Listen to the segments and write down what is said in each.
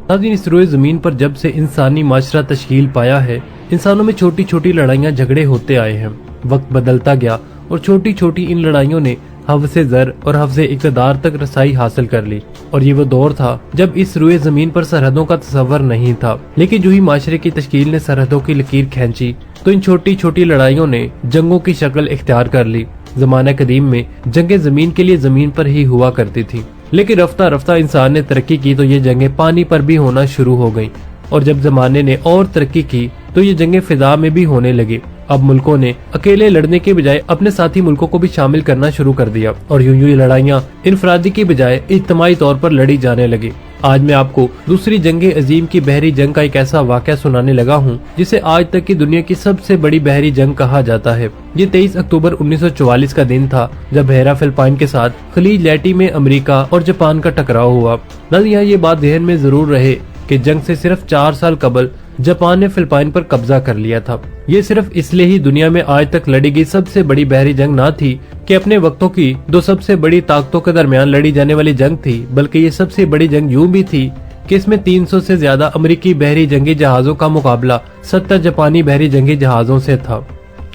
नाज़रीन, इस रोए ज़मीन पर जब से इंसानी माशरा तश्कील पाया है, इंसानों में छोटी छोटी लड़ाइयाँ झगड़े होते आए हैं। वक्त बदलता गया और छोटी छोटी इन लड़ाइयों ने हवसे ज़र और हवसे इक़्तिदार तक रसाई हासिल कर ली। और ये वो दौर था जब इस रुए ज़मीन पर सरहदों का तस्वर नहीं था, लेकिन जो ही माशरे की तश्कील ने सरहदों की लकीर खींची तो इन छोटी छोटी लड़ाइयों ने जंगों की शक्ल इख्तियार कर ली। ज़माने कदीम में जंगें ज़मीन के लिए ज़मीन पर ही हुआ करती थी, लेकिन रफ्ता रफ्ता इंसान ने तरक्की की तो ये जंगें पानी पर भी होना शुरू हो गईं। और जब जमाने ने और तरक्की की तो ये जंगें फिजा में भी होने लगी। अब मुल्कों ने अकेले लड़ने के बजाय अपने साथी मुल्कों को भी शामिल करना शुरू कर दिया और यूं यूं लड़ाइयाँ इनफरादी की बजाय इज्तिमाई तौर पर लड़ी जाने लगी। आज मैं आपको दूसरी जंगे अजीम की बहरी जंग का एक ऐसा वाक़या सुनाने लगा हूँ जिसे आज तक की दुनिया की सबसे बड़ी बहरी जंग कहा जाता है। ये 23 अक्टूबर 1944 का दिन था जब बहरा फिलिपाइन के साथ खलीज लैटी में अमेरिका और जापान का टकराव हुआ। नाज़रीन, यहाँ ये बात ध्यान में जरूर रहे कि जंग से सिर्फ 4 साल कबल जापान ने फिलिपाइन पर कब्जा कर लिया था। ये सिर्फ इसलिए ही दुनिया में आज तक लड़ी गई सबसे बड़ी बहरी जंग ना थी कि अपने वक्तों की दो सबसे बड़ी ताकतों के दरमियान लड़ी जाने वाली जंग थी, बल्कि ये सबसे बड़ी जंग यूं भी थी कि इसमें 300 से ज्यादा अमेरिकी बहरी जंगी जहाजों का मुकाबला 70 जापानी बहरी जंगी जहाजों से था।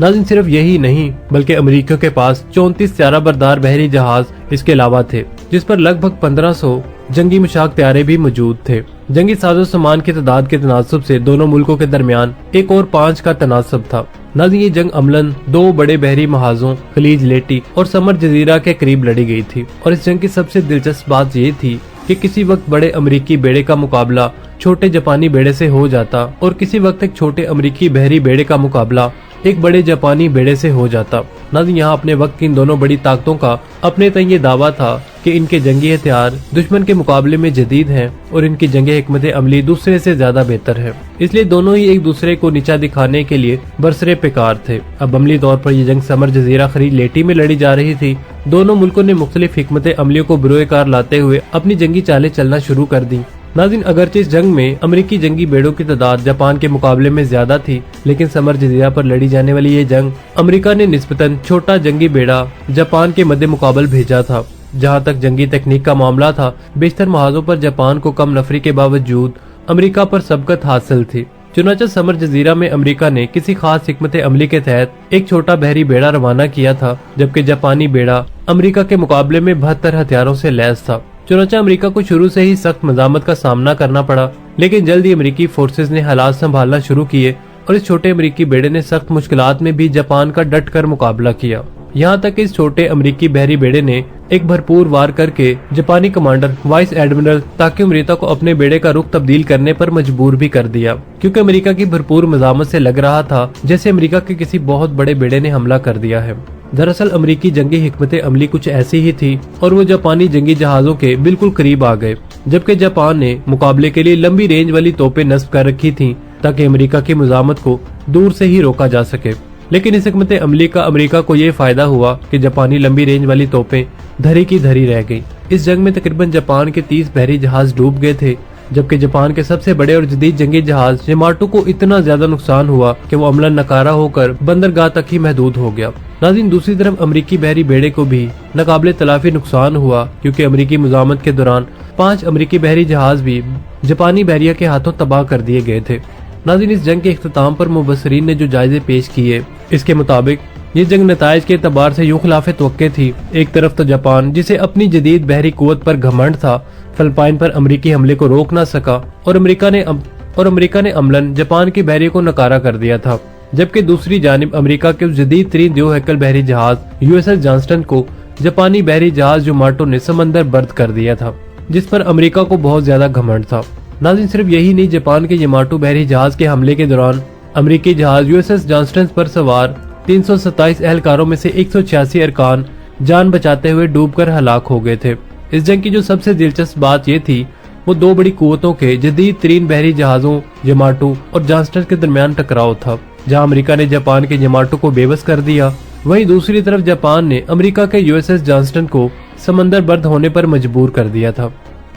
नाज़रीन, सिर्फ यही नहीं बल्कि अमेरिकियों के पास 34 त्यारा बरदार बहरी जहाज इसके अलावा थे, जिस पर लगभग 1500 जंगी मुशाक त्यारे भी मौजूद थे। जंगी साजो सामान की तादाद के तनासब से दोनों मुल्कों के दरमियान एक और 5 का तनासब था। नाज़रीन, ये जंग अमलन 2 बड़े बहरी महाजों खलीज लेटी और समर जजीरा के करीब लड़ी गई थी। और इस जंग की सबसे दिलचस्प बात ये थी कि किसी वक्त बड़े अमेरिकी बेड़े का मुकाबला छोटे जापानी बेड़े से हो जाता और किसी वक्त एक छोटे अमेरिकी बहरी बेड़े का मुकाबला एक बड़े जापानी बेड़े से हो जाता। नाज़रीन, यहाँ अपने वक्त की इन दोनों बड़ी ताकतों का अपने तय ये दावा था कि इनके जंगी हथियार दुश्मन के मुकाबले में जदीद हैं और इनकी जंगी हिकमत अमली दूसरे से ज्यादा बेहतर है। इसलिए दोनों ही एक दूसरे को नीचा दिखाने के लिए बरसरे पेकार थे। अब अमली तौर पर यह जंग समर जजीरा खलीज लेटी में लड़ी जा रही थी। दोनों मुल्कों ने मुख्तलिफ हिकमत अमलियों को बुरोए कार लाते हुए अपनी जंगी चालें चलना शुरू कर दी। नाज़रीन, अगरचे इस जंग में अमेरिकी जंगी बेड़ों की तादाद जापान के मुकाबले में ज्यादा थी, लेकिन समर जजीरा पर लड़ी जाने वाली ये जंग अमेरिका ने निस्बतन छोटा जंगी बेड़ा जापान के मद्दे मुकाबल भेजा था। जहां तक जंगी तकनीक का मामला था, बेशतर महाजों पर जापान को कम नफरी के बावजूद अमेरिका पर सबकत हासिल थी। चुनांचे समर जजीरा में अमेरिका ने किसी खास हिकमत अमली के तहत एक छोटा बहरी बेड़ा रवाना किया था, जबकि जापानी बेड़ा अमेरिका के मुकाबले में 72 हथियारों से लैस था। चुनांचे अमेरिका को शुरू से ही सख्त मज़ामत का सामना करना पड़ा, लेकिन जल्द ही अमेरिकी फोर्सेज ने हालात संभालना शुरू किए और इस छोटे अमेरिकी बेड़े ने सख्त मुश्किलात में भी जापान का डट कर मुकाबला किया। यहाँ तक इस छोटे अमेरिकी बहरी बेड़े ने एक भरपूर वार करके जापानी कमांडर वाइस एडमिरल ताकि अमेरिका को अपने बेड़े का रुख तब्दील करने पर मजबूर भी कर दिया, क्योंकि अमेरिका की भरपूर मज़ामत से लग रहा था जैसे अमेरिका के किसी बहुत बड़े बेड़े ने हमला कर दिया है। दरअसल अमेरिकी जंगी हिकमत अमली कुछ ऐसी ही थी और वो जापानी जंगी जहाजों के बिल्कुल करीब आ गए, जबकि जापान ने मुकाबले के लिए लंबी रेंज वाली तोपें नस्ब कर रखी थी ताकि अमेरिका की मुज़ामत को दूर से ही रोका जा सके। लेकिन इस हिकमत अमली का अमेरिका को ये फायदा हुआ कि जापानी लंबी रेंज वाली तोपें धरी की धरी रह गई। इस जंग में तकरीबन जापान के 30 बहरी जहाज डूब गए थे, जबकि जापान के सबसे बड़े और जदीद जंगी जहाज यमाटो को इतना ज्यादा नुकसान हुआ कि वो अमलन नकारा होकर बंदरगाह तक ही महदूद हो गया। नाज़रीन, दूसरी तरफ अमेरिकी बहरी बेड़े को भी नाकाबिले तलाफी नुकसान हुआ, क्योंकि अमेरिकी मुज़ामत के दौरान 5 अमेरिकी बहरी जहाज भी जापानी बहरिया के हाथों तबाह कर दिए गए थे। नाज़रीन, इस जंग के इख्तिताम पर मुबस्सिरीन ने जो जायजे पेश किए, इसके मुताबिक ये जंग नताइज के एतबार से यूं खिलाफ तवक्के थी। एक तरफ तो जापान, जिसे अपनी जदीद बहरी कुव्वत पर घमंड था, फिलिपाइन पर अमेरिकी हमले को रोक ना सका और अमेरिका ने अमलन जापान की बहरी को नकारा कर दिया था। जबकि दूसरी जानिब अमेरिका के उस जदीद तरीन दो हैकल बहरी जहाज यूएसएस जॉनस्टन को जापानी बहरी जहाज यमाटो ने समंदर बर्द कर दिया था, जिस पर अमेरिका को बहुत ज्यादा घमंड था। नाज़रीन, सिर्फ यही नहीं, जापान के यमाटो बहरी जहाज के हमले के दौरान अमेरिकी जहाज यूएसएस जॉनस्टन पर सवार 327 एहलकारों में से 186 अरकान जान बचाते हुए डूबकर हलाक हो गए थे। इस जंग की जो सबसे दिलचस्प बात ये थी, वो 2 बड़ी कुव्वतों के जदीद तरीन बहरी जहाजों यमाटो और जॉनस्टन के दरमियान टकराव था, जहां अमेरिका ने जापान के यमाटो को बेबस कर दिया। वहीं दूसरी तरफ जापान ने अमेरिका के यूएसएस जॉनस्टन को समंदर बर्द होने पर मजबूर कर दिया था।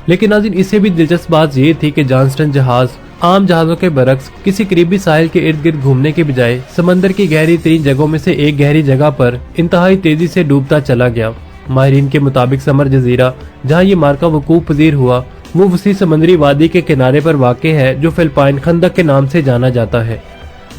लेकिन नाज़रीन, इससे भी दिलचस्प बात ये थी कि जॉनस्टन जहाज आम जहाजों के बरक्स किसी करीबी साहिल के इर्द गिर्द घूमने के बजाय समंदर की गहरी तरीन जगहों में से एक गहरी जगह पर इंतहाई तेजी से डूबता चला गया। माहिरीन के मुताबिक समर जजीरा, जहाँ ये मार्का वकूफ पजीर हुआ, वो वसी समंदरी वादी के किनारे पर वाक़ है जो फिलिपाइन खंदक के नाम से जाना जाता है।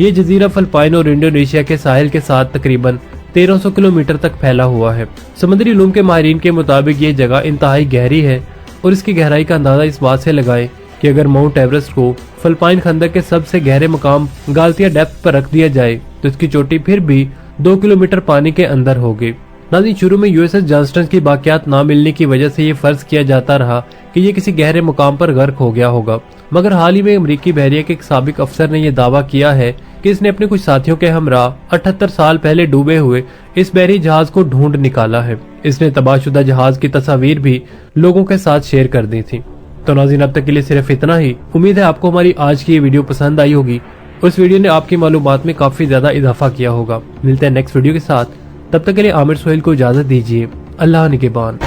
ये जजीरा फिलिपाइन और इंडोनेशिया के साहिल के साथ तकरीबन 1300 किलोमीटर तक फैला हुआ है। समुद्री इल्म के माहिरीन के मुताबिक ये जगह इंतहाई गहरी है और इसकी गहराई का अंदाजा इस बात से लगाएं कि अगर माउंट एवरेस्ट को फिलिपाइन खंदक के सबसे गहरे मकाम गाल्तिया डेप्थ पर रख दिया जाए तो इसकी चोटी फिर भी 2 किलोमीटर पानी के अंदर होगी। नाज़रीन, शुरू में यूएसएस जॉनस्टन की बाकियात ना मिलने की वजह से ये फर्ज किया जाता रहा कि ये किसी गहरे मुकाम पर गर्क हो गया होगा, मगर हाल ही में अमरीकी बहरिया के एक साबिक अफसर ने यह दावा किया है कि इसने अपने कुछ साथियों के हमरा 78 साल पहले डूबे हुए इस बहरी जहाज को ढूंढ निकाला है। इसने तबाहशुदा जहाज की तस्वीर भी लोगों के साथ शेयर कर दी थी। तो नाज़रीन, अब तक के लिए सिर्फ इतना ही। उम्मीद है आपको हमारी आज की ये वीडियो पसंद आई होगी। उस वीडियो ने आपकी मालूमात में काफी ज्यादा इजाफा किया होगा। मिलते हैं नेक्स्ट वीडियो के साथ, तब तक के लिए आमिर सोहेल को इजाजत दीजिए। अल्लाह निगहबान।